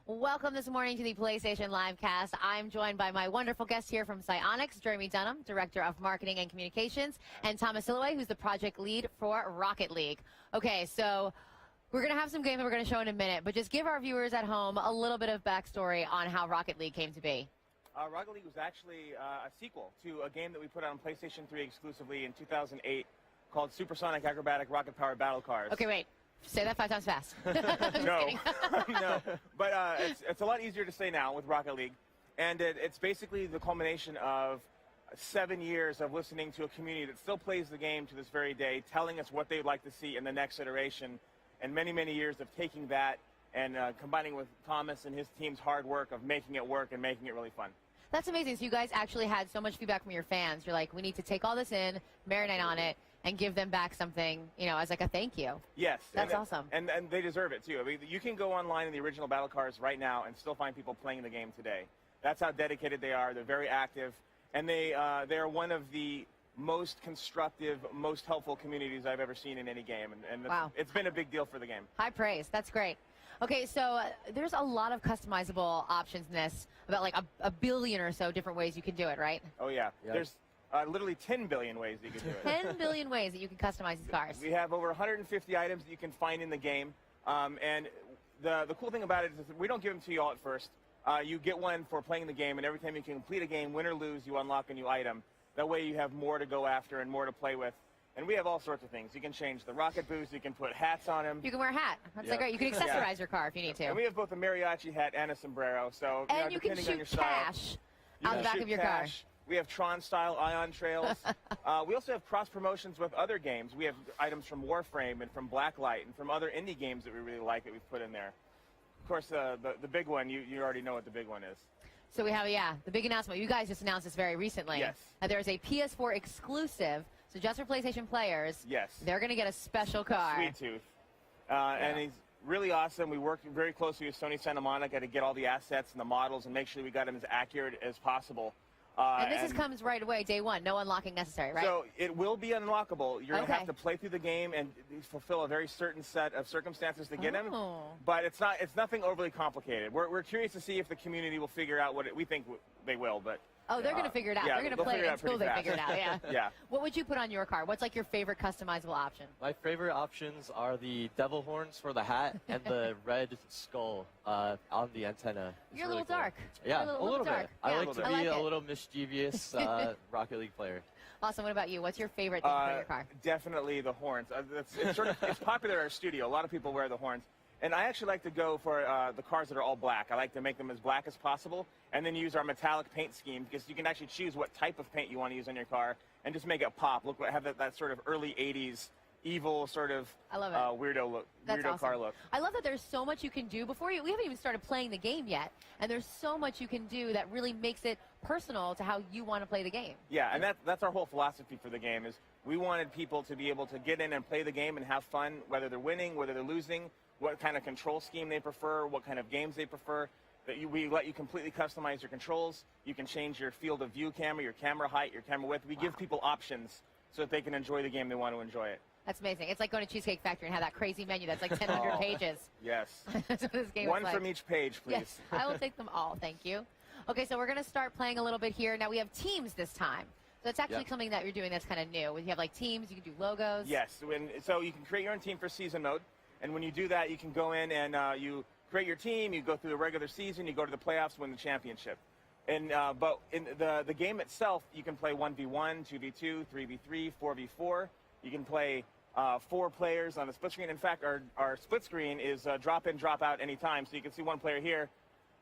Welcome this morning to the PlayStation Livecast. I'm joined by my wonderful guest here from Psyonix, Jeremy Dunham, Director of Marketing and Communications, and Thomas Silloway, who's the project lead for Rocket League. Okay, so we're going to have some games that we're going to show in a minute, but just give our viewers at home a little bit of backstory on how Rocket League came to be. Rocket League was actually a sequel to a game that we put out on PlayStation 3 exclusively in 2008 called Supersonic Acrobatic Rocket Powered Battle Cars. Okay, wait. Say that 5 times fast. No, no. But it's a lot easier to say now with Rocket League. And it's basically the culmination of 7 years of listening to a community that still plays the game to this very day, telling us what they'd like to see in the next iteration, and many, many years of taking that and combining with Thomas and his team's hard work of making it work and making it really fun. That's amazing. So you guys actually had so much feedback from your fans. You're like, we need to take all this in, marinate on it, and give them back something, you know, as like a thank you. Yes. That's awesome. And they deserve it, too. I mean, you can go online in the original Battle Cars right now and still find people playing the game today. That's how dedicated they are. They're very active. And they are one of the most constructive, most helpful communities I've ever seen in any game. And wow. It's been a big deal for the game. High praise. That's great. Okay, so there's a lot of customizable options in this, about like a billion or so different ways you can do it, right? Oh, yeah. Yep. There's literally 10 billion ways that you can do it. 10 billion ways that you can customize these cars. We have over 150 items that you can find in the game. And the cool thing about it is that we don't give them to you all at first. You get one for playing the game, and every time you can complete a game, win or lose, you unlock a new item. That way you have more to go after and more to play with. And we have all sorts of things. You can change the rocket boost. You can put hats on them. You can wear a hat. That's great. You can accessorize your car if you need to. And we have both a mariachi hat and a sombrero. So and you can shoot cash out the back of your car. We have Tron-style ion trails. We also have cross-promotions with other games. We have items from Warframe and from Blacklight and from other indie games that we really like that we've put in there. Of course, the big one, you already know what the big one is. So we have, the big announcement. You guys just announced this very recently. Yes. There's a PS4 exclusive, so just for PlayStation players. Yes. They're going to get a special car. Sweet Tooth. And he's really awesome. We worked very closely with Sony Santa Monica to get all the assets and the models and make sure we got them as accurate as possible. And this comes right away, day one. No unlocking necessary, right? So it will be unlockable. You're going to have to play through the game and fulfill a very certain set of circumstances to get them. But it's nothing overly complicated. We're curious to see if the community will figure out what we think they will. But they're going to figure it out. They're going to play it until they figure it out. Yeah. Yeah. What would you put on your car? What's like your favorite customizable option? My favorite options are the devil horns for the hat and the red skull on the antenna. You're a little dark. Yeah, a little bit. I like to be a little mischievous Rocket League player. Awesome. What about you? What's your favorite thing for your car? Definitely the horns. It's popular in our studio. A lot of people wear the horns. And I actually like to go for the cars that are all black. I like to make them as black as possible and then use our metallic paint scheme because you can actually choose what type of paint you want to use on your car and just make it pop. Look, have that sort of early 80s evil sort of weirdo look, awesome. Car look. I love that there's so much you can do before we haven't even started playing the game yet, and there's so much you can do that really makes it personal to how you want to play the game. Yeah, and that's our whole philosophy for the game is we wanted people to be able to get in and play the game and have fun, whether they're winning, whether they're losing, what kind of control scheme they prefer, what kind of games they prefer. We let you completely customize your controls. You can change your field of view camera, your camera height, your camera width. We give people options so that they can enjoy the game they want to enjoy it. That's amazing. It's like going to Cheesecake Factory and have that crazy menu that's like 1,000 pages. Yes. That's what this game One is like. from each page, please. Yes, I will take them all. Thank you. Okay, so we're going to start playing a little bit here. Now we have teams this time. So it's actually something that you're doing that's kind of new. You have like teams, you can do logos. Yes. So you can create your own team for season mode. And when you do that, you can go in and you create your team, you go through the regular season, you go to the playoffs, win the championship. And but in the game itself, you can play 1v1, 2v2, 3v3, 4v4. You can play 4 players on the split screen. In fact, our split screen is drop in, drop out anytime. So you can see one player here.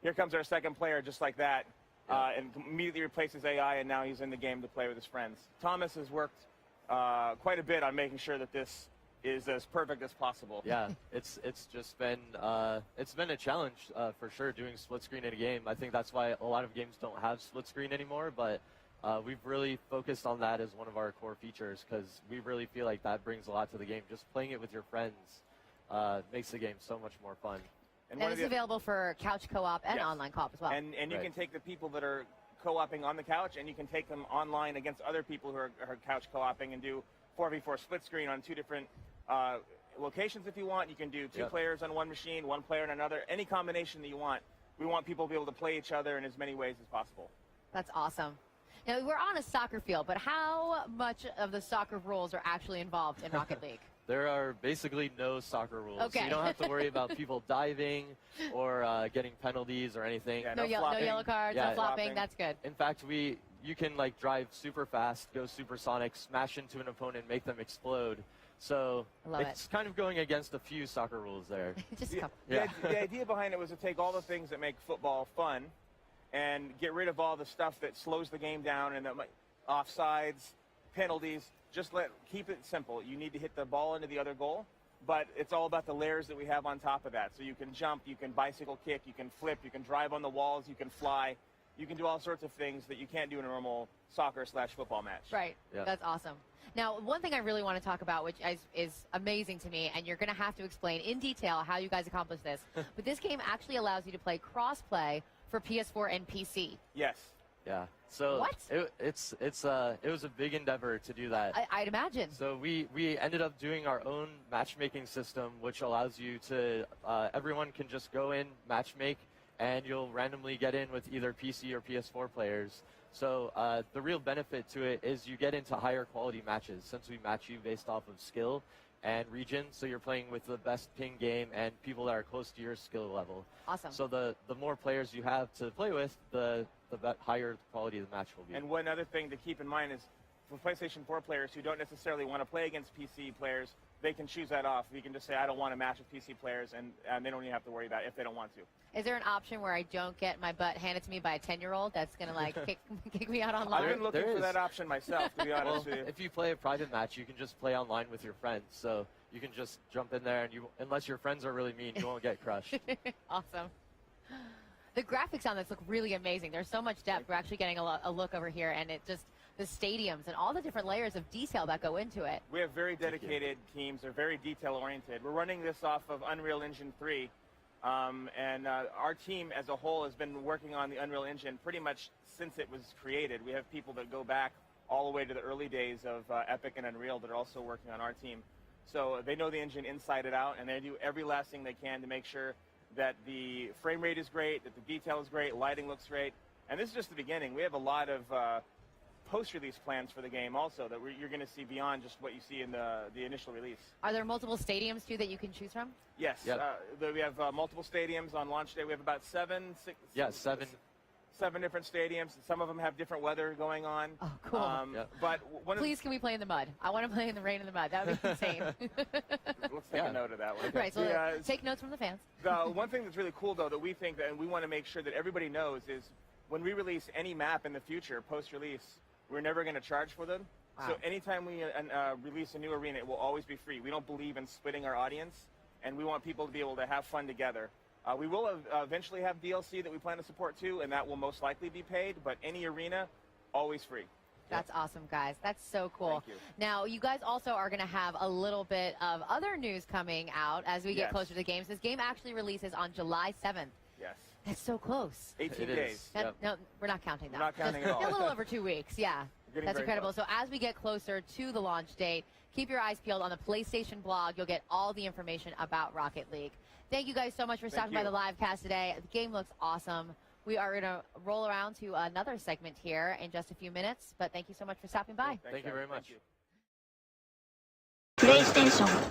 Here comes our second player just like that. And immediately replaces AI, and now he's in the game to play with his friends. Thomas has worked quite a bit on making sure that this is as perfect as possible. Yeah, it's just been a challenge for sure doing split screen in a game. I think that's why a lot of games don't have split screen anymore, but we've really focused on that as one of our core features because we really feel like that brings a lot to the game. Just playing it with your friends makes the game so much more fun. And it's available for couch co-op and online co-op as well. And you can take the people that are co-oping on the couch and you can take them online against other people who are couch co-oping and do 4v4 split screen on 2 different locations if you want. You can do two Yep. players on one machine, one player on another, any combination that you want. We want people to be able to play each other in as many ways as possible. That's awesome. Now, we're on a soccer field, but how much of the soccer rules are actually involved in Rocket League? There are basically no soccer rules. Okay. So you don't have to worry about people diving or getting penalties or anything. Yeah, No, no no flopping. yellow cards, Yeah, no flopping. flopping. That's good. In fact, you can like drive super fast, go supersonic, smash into an opponent, make them explode. So I love it's kind of going against a few soccer rules there. Just a The, couple. Yeah. the idea behind it was to take all the things that make football fun and get rid of all the stuff that slows the game down and that offsides, penalties. Just keep it simple. You need to hit the ball into the other goal, but it's all about the layers that we have on top of that. So you can jump, you can bicycle kick, you can flip, you can drive on the walls, you can fly. You can do all sorts of things that you can't do in a normal soccer/football match. Right. Yeah. That's awesome. Now, one thing I really want to talk about, which is amazing to me, and you're going to have to explain in detail how you guys accomplish this, but this game actually allows you to play cross-play for PS4 and PC. Yes. Yeah. So What? it was a big endeavor to do that. I'd imagine. So we ended up doing our own matchmaking system, which allows you to everyone can just go in, matchmake, and you'll randomly get in with either PC or PS4 players. So the real benefit to it is you get into higher quality matches since we match you based off of skill and region. So you're playing with the best ping game and people that are close to your skill level. Awesome. So the more players you have to play with, the higher quality the match will be. And one other thing to keep in mind is for PlayStation 4 players who don't necessarily want to play against PC players, they can choose that off. You can just say, I don't want to match with PC players, and they don't even have to worry about it if they don't want to. Is there an option where I don't get my butt handed to me by a 10-year-old that's going to, like, kick me out online? I've been looking There for is. that option myself, to be honest Well, with you. if you play a private match, you can just play online with your friends. So you can just jump in there, and unless your friends are really mean, you won't get crushed. Awesome. The graphics on this look really amazing. There's so much depth. We're actually getting a look over here, and it just the stadiums and all the different layers of detail that go into it. We have very dedicated teams. They're very detail-oriented. We're running this off of Unreal Engine 3, and our team as a whole has been working on the Unreal Engine pretty much since it was created. We have people that go back all the way to the early days of Epic and Unreal that are also working on our team. So they know the engine inside and out, and they do every last thing they can to make sure that the frame rate is great, that the detail is great, lighting looks great. And this is just the beginning. We have a lot of post-release plans for the game also that you're going to see beyond just what you see in the initial release. Are there multiple stadiums, too, that you can choose from? Yes. Yep. We have multiple stadiums on launch day. We have about seven different stadiums. Some of them have different weather going on. Oh, cool. Yep. But one Please, can we play in the mud? I want to play in the rain and the mud. That would be insane. let's take Yeah. a note of that one. Right, so The, take notes from the fans. the one thing that's really cool, though, that we think that, and we want to make sure that everybody knows is when we release any map in the future, post-release, we're never going to charge for them. Wow. So anytime we release a new arena, it will always be free. We don't believe in splitting our audience, and we want people to be able to have fun together. We will eventually have DLC that we plan to support too, and that will most likely be paid, but any arena, always free. That's awesome, guys. That's so cool. Thank you. Now, you guys also are going to have a little bit of other news coming out as we get Yes. closer to the games. This game actually releases on July 7th. Yes. That's so close. 18 It is. days. Yep. No, we're not counting that. We're not counting Just at all. a little over 2 weeks, yeah. Getting That's very incredible. close. So as we get closer to the launch date, keep your eyes peeled on the PlayStation blog. You'll get all the information about Rocket League. Thank you guys so much for stopping by you. the live cast today. The game looks awesome. We are going to roll around to another segment here in just a few minutes, but thank you so much for stopping by. Thanks, Thank you Evan. very much. Thank you. PlayStation